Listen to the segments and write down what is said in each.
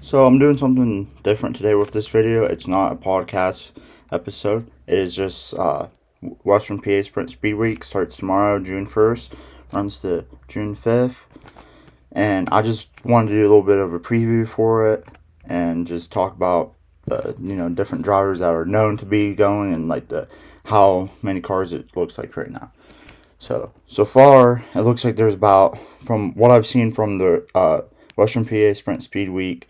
So I'm doing something different today with this video. It's not a podcast episode. It is just Western Pa Sprint Speedweek starts tomorrow, June 1st, runs to June 5th. And I just wanted to do a little bit of a preview for it and just talk about different drivers that are known to be going and like the how many cars it looks like right now. So far it looks like there's about, from what I've seen from the Western Pa Sprint Speedweek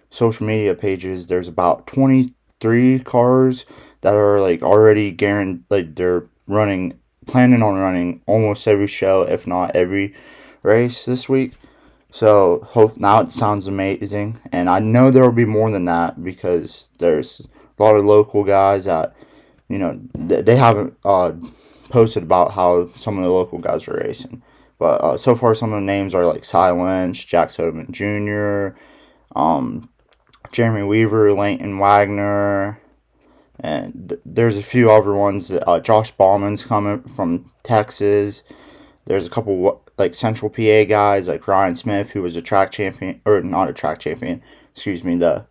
social media pages, there's about 23 cars that are like already guaranteed, like they're planning on running almost every show, if not every race this week. So hope now it sounds amazing, and I know there will be more than that because there's a lot of local guys that they haven't posted about how some of the local guys are racing. But so far, some of the names are like Cy Lynch, Jack Soderman Jr., Jeremy Weaver, Leighton Wagner, and there's a few other ones. Josh Ballman's coming from Texas. There's a couple like Central PA guys like Ryan Smith, who was a track champion, or not a track champion, excuse me, the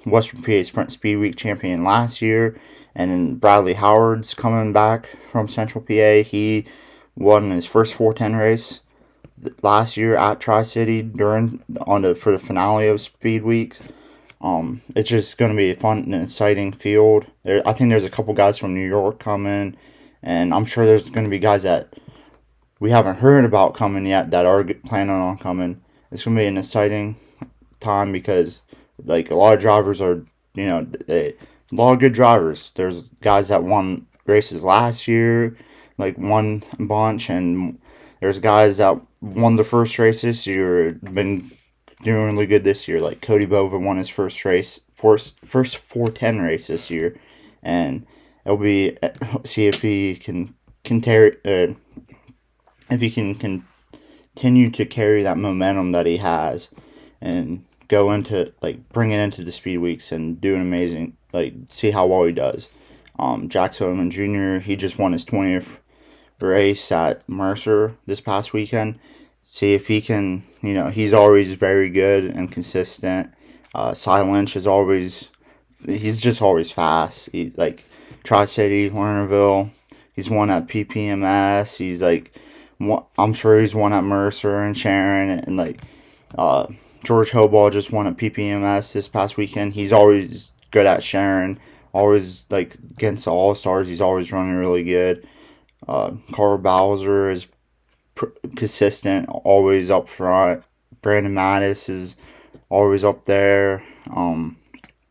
Western PA Sprint Speedweek champion last year. And then Bradley Howard's coming back from Central PA. He won his first 410 race last year at Tri-City for the finale of Speed Weeks. It's just going to be a fun and exciting field. I think there's a couple guys from New York coming, and I'm sure there's going to be guys that we haven't heard about coming yet that are planning on coming. It's going to be an exciting time because, like, a lot of drivers are, a lot of good drivers. There's guys that won races last year, like won a bunch, and there's guys that won the first race this year, been doing really good this year. Like Cody Bova won his first 410 race this year, and it'll be see if he can if he can continue to carry that momentum that he has and go into bring it into the speed weeks and do an amazing, see how well he does. Jack Soderman Jr., he just won his 20th race at Mercer this past weekend. See if he can, he's always very good and consistent. Cy Lynch he's just always fast. He's like Tri-City, Lernerville. He's won at PPMS. I'm sure he's won at Mercer and Sharon, and George Hoball just won at PPMS this past weekend. He's always good at Sharon. Always against the All-Stars, he's always running really good. Carl Bowser is consistent, always up front. Brandon Mattis is always up there.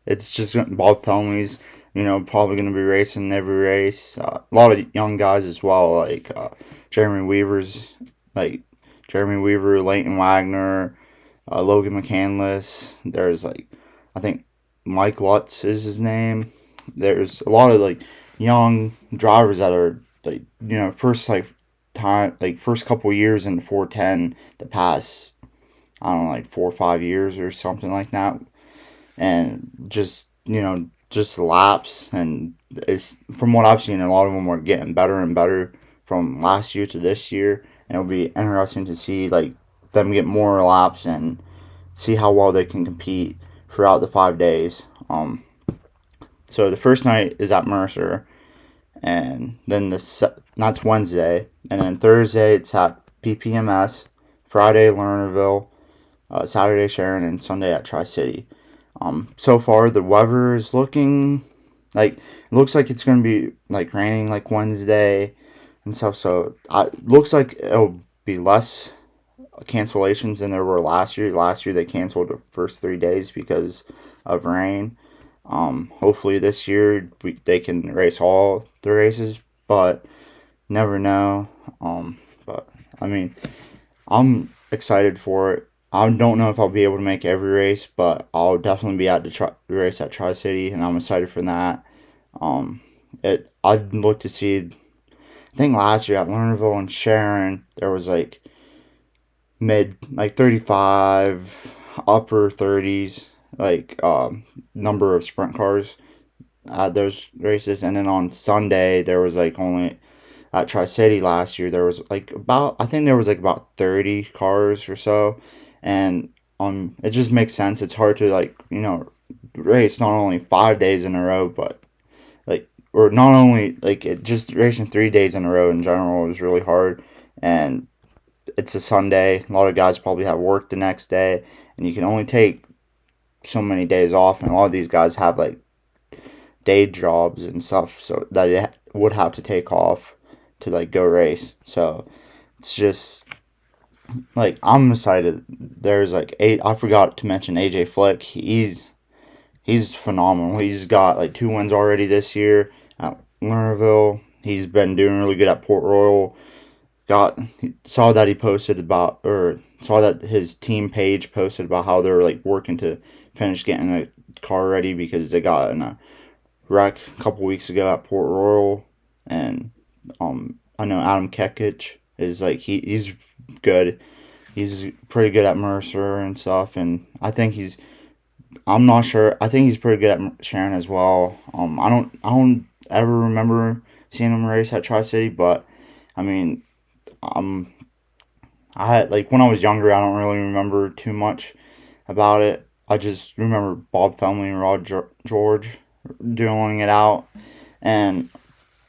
It's just Bob Thelmy's, probably going to be racing every race. A lot of young guys as well, Jeremy Weaver, Leighton Wagner, Logan McCandless. There's I think Mike Lutz is his name. There's a lot of young drivers that are first couple years in the 410 the past, I don't know, 4 or 5 years or something like that, and just laps. And it's, from what I've seen, a lot of them are getting better and better from last year to this year, and it'll be interesting to see them get more laps and see how well they can compete throughout the 5 days. So the first night is at Mercer, and then that's Wednesday, and then Thursday it's at PPMS, Friday Lernerville, Saturday Sharon, and Sunday at Tri-City. So far the weather is looking it looks like it's going to be raining Wednesday and stuff, so it looks like it'll be less cancellations than there were last year. Last year they canceled the first 3 days because of rain. Hopefully this year they can race all the races, but never know. But I mean, I'm excited for it. I don't know if I'll be able to make every race, but I'll definitely be at the race at Tri-City, and I'm excited for that. I'd look to see. I think last year at Lernerville and Sharon there was mid 35, upper 30s number of sprint cars at those races. And then on Sunday there was only at Tri-City last year there was about 30 cars or so, and it just makes sense. It's hard to race not only 5 days in a row, but or not only just racing 3 days in a row in general is really hard. And it's a Sunday. A lot of guys probably have work the next day, and you can only take so many days off. And a lot of these guys have day jobs and stuff, so that you would have to take off to go race. So it's just I'm excited. There's I forgot to mention AJ Flick. He's phenomenal. He's got 2 wins already this year at Lernerville. He's been doing really good at Port Royal. Saw that he posted about, or saw that his team page posted about how they're working to finish getting a car ready because they got in a wreck a couple weeks ago at Port Royal. And I know Adam Kekic is he's good. He's pretty good at Mercer and stuff, and I'm not sure. I think he's pretty good at Sharon as well. I don't ever remember seeing him race at Tri-City, but I mean, um, I had when I was younger, I don't really remember too much about it. I just remember Bob Felmy and George dueling it out, and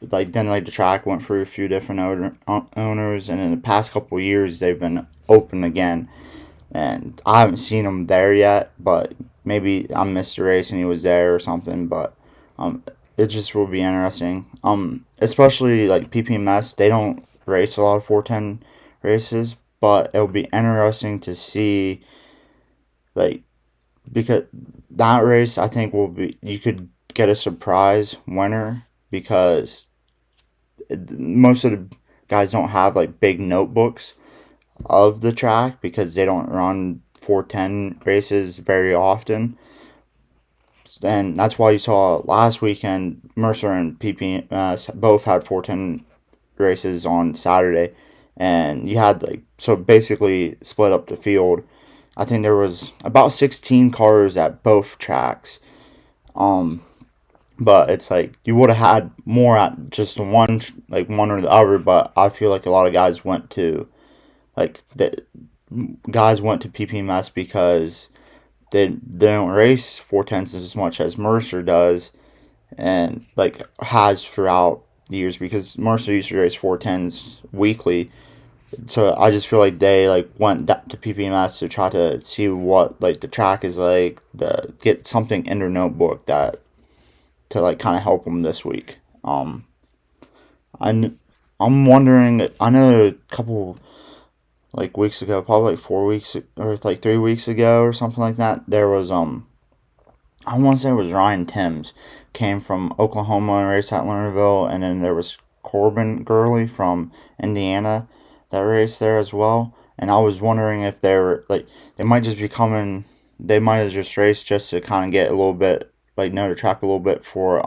then the track went through a few different owners, and in the past couple of years they've been open again, and I haven't seen him there yet, but maybe I missed a race and he was there or something. But it just will be interesting. Especially PPMS, they don't race a lot of 410 races, but it'll be interesting to see because that race I think will be, you could get a surprise winner because most of the guys don't have big notebooks of the track because they don't run 410 races very often. And that's why you saw last weekend Mercer and PP both had 410 races on Saturday, and you had so basically split up the field. I think there was about 16 cars at both tracks. But it's you would have had more at just one one or the other, but I feel a lot of guys went to the guys went to PPMS because they don't race 410s as much as Mercer does, and has throughout the years, because Mercer used to race 410s weekly. So I just feel they went to PPMS to try to see what the track is get something in their notebook that to kind of help them this week. I'm wondering. I know a couple weeks ago, probably 4 weeks or 3 weeks ago or something like that. There was I want to say it was Ryan Timms came from Oklahoma and raced at Lernerville, and then there was Corbin Gurley from Indiana that raced there as well. And I was wondering if they were they might just be coming. They might have just raced just to kind of get a little bit know the track a little bit for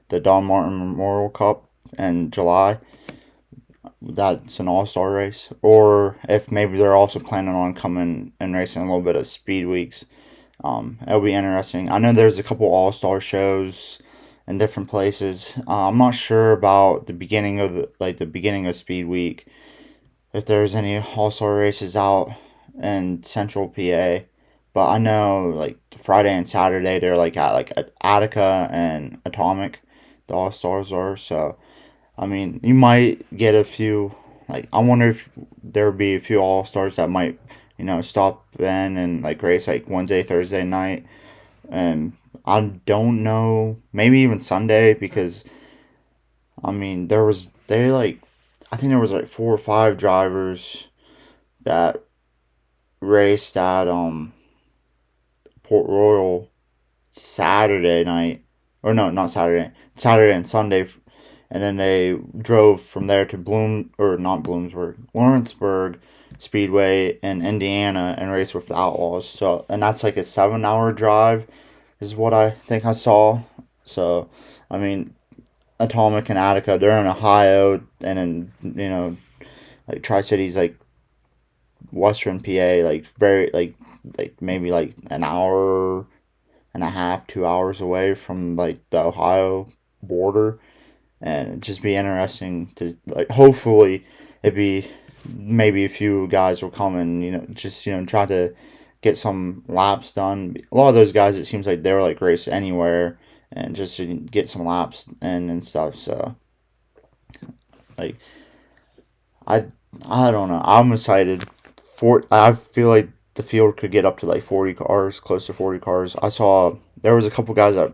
the Don Martin Memorial Cup in July. That's an all-star race, or if maybe they're also planning on coming and racing a little bit of speed weeks. It'll be interesting. I know there's a couple all-star shows in different places. I'm not sure about the beginning of the beginning of speed week, if there's any all-star races out in Central PA. But I know Friday and Saturday they're at Attica and Atomic, the all stars are. So I mean, you might get a few. I wonder if there would be a few all stars that might stop in and race Wednesday, Thursday night, and I don't know, maybe even Sunday, because I mean I think there was 4 or 5 drivers that raced at Port Royal Saturday night, or no, not Saturday, Saturday and Sunday, and then they drove from there to Lawrenceburg Speedway in Indiana and raced with the Outlaws. So, and that's a 7-hour drive, is what I think I saw. So, I mean, Atomic and Attica, they're in Ohio, and then Tri-City's Western PA, very maybe an hour and a half, 2 hours away from the Ohio border. And it'd just be interesting to hopefully it'd be maybe a few guys will come and just try to get some laps done. A lot of those guys, it seems like they were like race anywhere and just to get some laps in and stuff. So like I I don't know. I'm excited. I feel like the field could get up to like 40 cars, close to 40 cars. I saw there was a couple guys at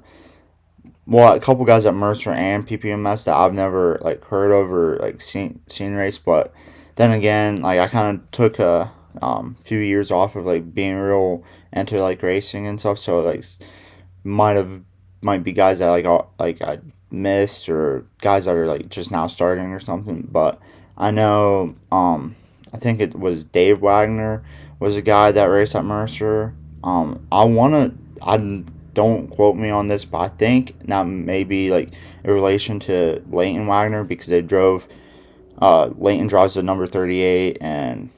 Mercer and PPMS that I've never like heard of or like seen race, but then again, like I kind of took a few years off of like being real into like racing and stuff, so like might have might be guys that like I missed or guys that are like just now starting or something. But I know I think it was Dave Wagner was a guy that raced at Mercer. I don't quote me on this, but I think that may be like in relation to Leighton Wagner because they drove. Leighton drives the number 38 and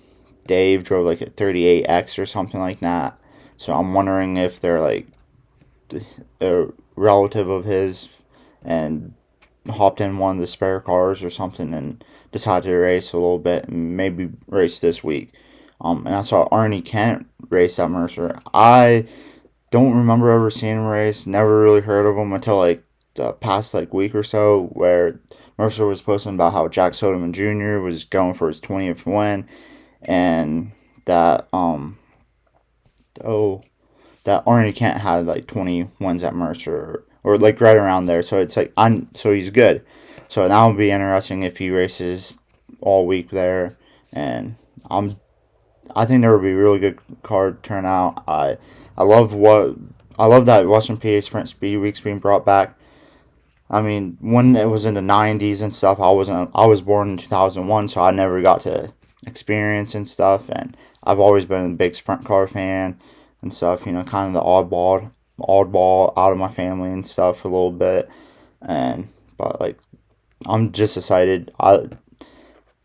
Dave drove like a 38X or something like that. So I'm wondering if they're like a relative of his and hopped in one of the spare cars or something and decided to race a little bit and maybe race this week. And I saw Arnie Kent race at Mercer. I don't remember ever seeing him race. Never really heard of him until like the past like week or so, where Mercer was posting about how Jack Soderman Jr. was going for his 20th win, and that oh that Arnie Kent had like 20 wins at Mercer or like right around there. So it's like so he's good. So that would be interesting if he races all week there, and I think there would be a really good card turnout. I love that Western PA Sprint Speedweek's being brought back. I mean, when it was in the 90s and stuff, I was born in 2001, so I never got to experience and stuff, and I've always been a big sprint car fan and stuff, kind of the oddball out of my family and stuff a little bit. But like I'm just excited.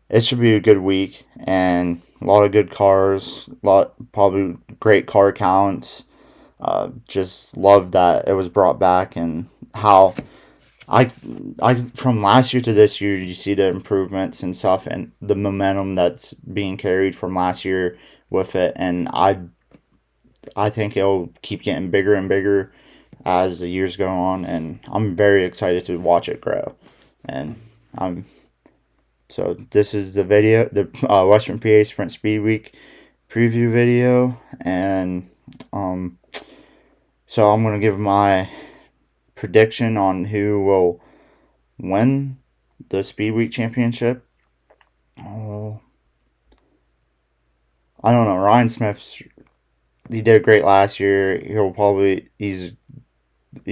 It should be a good week and a lot of good cars, probably great car counts. Just love that it was brought back and how I from last year to this year, you see the improvements and stuff and the momentum that's being carried from last year with it, and I think it'll keep getting bigger and bigger as the years go on, and I'm very excited to watch it grow. And I'm so this is the video, the Western PA Sprint Speed Week preview video, and so I'm gonna give my prediction on who will win the Speed Week Championship. Oh, I don't know. Ryan Smith, he did great last year. He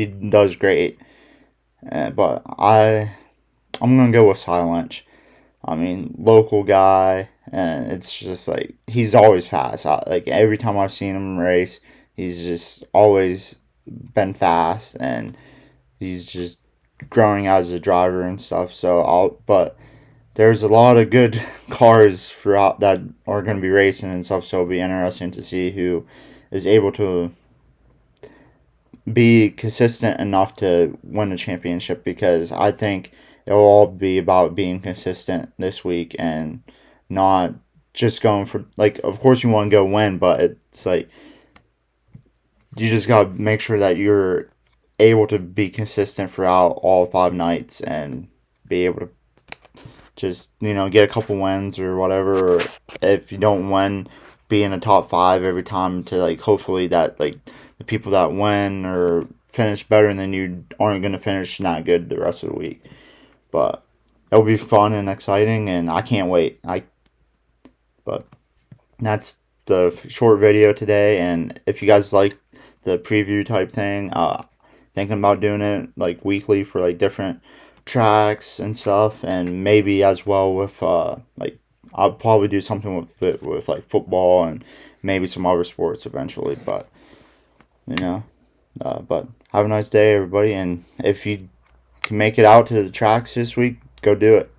does great, but I'm gonna go with Cy Lynch. I mean, local guy, and it's just like he's always fast. Like every time I've seen him race, he's just always been fast, and he's just growing as a driver and stuff. But there's a lot of good cars throughout that are going to be racing and stuff. So it'll be interesting to see who is able to be consistent enough to win the championship, because I think it'll all be about being consistent this week and not just going for, like, of course you want to go win, but it's like you just got to make sure that you're able to be consistent throughout all 5 nights and be able to just, get a couple wins or whatever. Or if you don't win, be in the top 5 every time to, like, hopefully that, like, the people that win or finish better than you aren't going to finish not good the rest of the week. But it'll be fun and exciting, and I can't wait. But that's the short video today, and if you guys like the preview type thing, thinking about doing it like weekly for like different tracks and stuff, and maybe as well with like I'll probably do something with like football and maybe some other sports eventually. But but have a nice day, everybody, and if you can make it out to the tracks this week, go do it.